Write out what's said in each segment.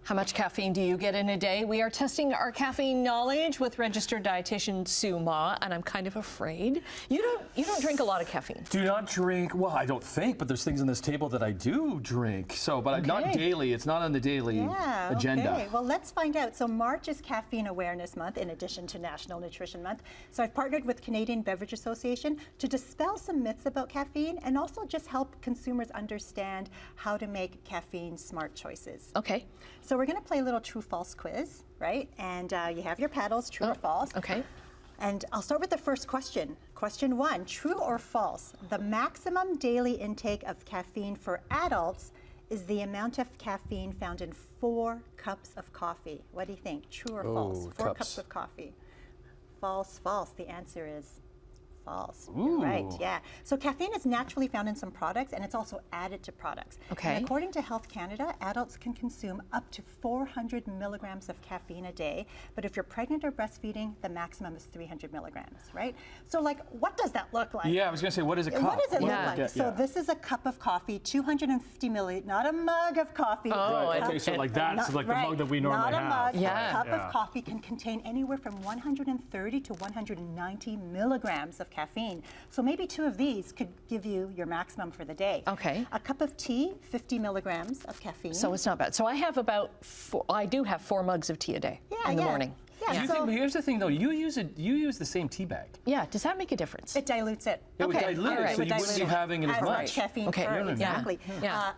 How much caffeine do you get in a day? We are testing our caffeine knowledge with registered dietitian Sue Ma, and I'm kind of afraid. You don't drink a lot of caffeine. Do not drink, well, I don't think, but there's things on this table that I do drink. So, but not daily. It's not on the daily agenda. Okay, well, let's find out. So March is Caffeine Awareness Month in addition to National Nutrition Month. So I've partnered with Canadian Beverage Association to dispel some myths about caffeine and also just help consumers understand how to make caffeine smart choices. Okay. So we're going to play a little true-false quiz, right? And you have your paddles, true or false. Okay. And I'll start with the first question. Question 1, true or false? The maximum daily intake of caffeine for adults is the amount of caffeine found in 4 cups of coffee. What do you think? True or false? 4 cups of coffee. False, false. The answer is false. You're right, yeah. So caffeine is naturally found in some products and it's also added to products. Okay. And according to Health Canada, adults can consume up to 400 milligrams of caffeine a day, but if you're pregnant or breastfeeding, the maximum is 300 milligrams, right? So like, what does that look like? Yeah, I was gonna say, what is a cup? What does it look like? Yeah. So this is a cup of coffee, 250 milliliters, not a mug of coffee. Oh, Right, okay, so like that's like the mug that we normally not have. A mug. A cup of coffee can contain anywhere from 130 to 190 milligrams of caffeine. So maybe 2 of these could give you your maximum for the day. Okay. A cup of tea, 50 milligrams of caffeine. So it's not bad. So I have about 4, I do have 4 mugs of tea a day in the morning. Yeah, So here's the thing though, you use the same tea bag. Yeah, does that make a difference? It dilutes it. It would dilute it, so you wouldn't be having it as much. Caffeine exactly.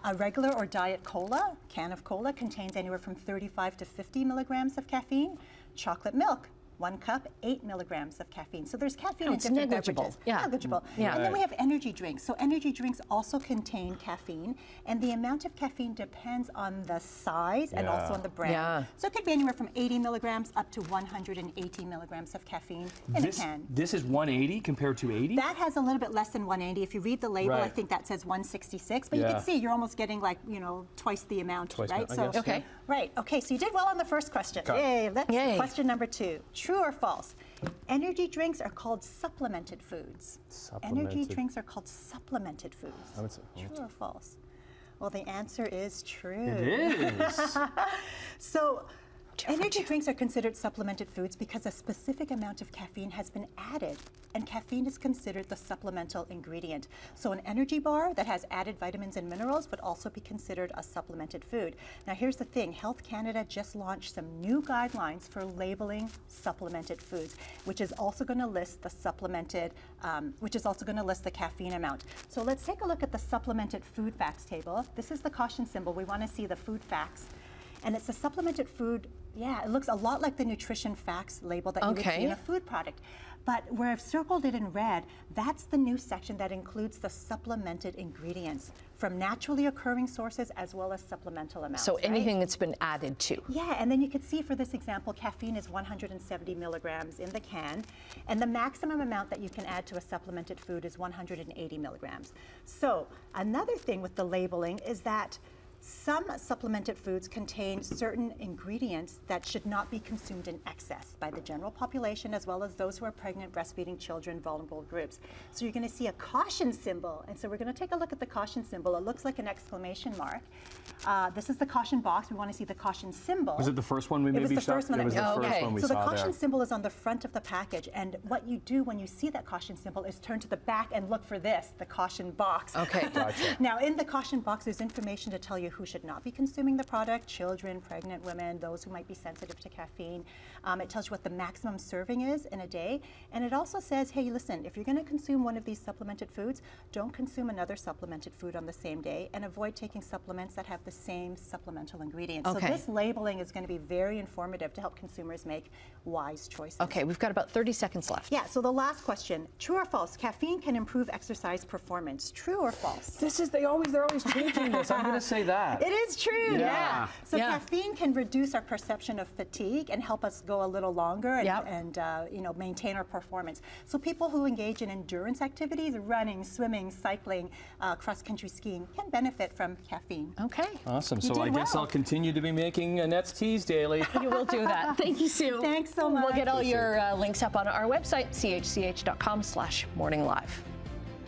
A regular or diet cola, can of cola, contains anywhere from 35 to 50 milligrams of caffeine. Chocolate milk, 1 cup, 8 milligrams of caffeine. So there's caffeine in different beverages. Negligible. And then we have energy drinks. So energy drinks also contain caffeine, and the amount of caffeine depends on the size and also on the brand. So it could be anywhere from 80 milligrams up to 180 milligrams of caffeine in a can. This is 180 compared to 80? That has a little bit less than 180. If you read the label, I think that says 166, but you can see you're almost getting like, twice the amount, right? So, Okay, so you did well on the first question. Yay. Question number 2. True or false? Energy drinks are called supplemented foods. Energy drinks are called supplemented foods. True or false? Well, the answer is true. It is. So, energy drinks are considered supplemented foods because a specific amount of caffeine has been added, and caffeine is considered the supplemental ingredient. So an energy bar that has added vitamins and minerals would also be considered a supplemented food. Now here's the thing, Health Canada just launched some new guidelines for labeling supplemented foods, which is also going to list the the caffeine amount. So let's take a look at the supplemented food facts table. This is the caution symbol. We want to see the food facts. And it's a supplemented food. Yeah, it looks a lot like the nutrition facts label that you would see in a food product. But where I've circled it in red, that's the new section that includes the supplemented ingredients from naturally occurring sources as well as supplemental amounts. So anything that's been added to. Yeah, and then you can see for this example, caffeine is 170 milligrams in the can, and the maximum amount that you can add to a supplemented food is 180 milligrams. So another thing with the labeling is that some supplemented foods contain certain ingredients that should not be consumed in excess by the general population as well as those who are pregnant, breastfeeding children, vulnerable groups. So you're going to see a caution symbol, and so we're going to take a look at the caution symbol. It looks like an exclamation mark. This is the caution box. We want to see the caution symbol. Was it the first one we maybe saw? It was the first one that we saw. So the caution there. symbol is on the front of the package, and what you do when you see that caution symbol is turn to the back and look for this, the caution box. Okay. Gotcha. Now in the caution box, there's information to tell you who should not be consuming the product, children, pregnant women, those who might be sensitive to caffeine. It tells you what the maximum serving is in a day, and it also says, hey, listen, if you're going to consume one of these supplemented foods, don't consume another supplemented food on the same day, and avoid taking supplements that have the same supplemental ingredients. So this labeling is going to be very informative to help consumers make wise choices. Okay, we've got about 30 seconds left. Yeah, so the last question, true or false, caffeine can improve exercise performance. True or false? They're always changing this. I'm going to say that. It is true, So caffeine can reduce our perception of fatigue and help us go a little longer and maintain our performance. So people who engage in endurance activities, running, swimming, cycling, cross-country skiing, can benefit from caffeine. Okay. Awesome. So I guess I'll continue to be making Annette's teas daily. You will do that. Thank you, Sue. Thanks so much. We'll get all your links up on our website, chch.com/morninglive.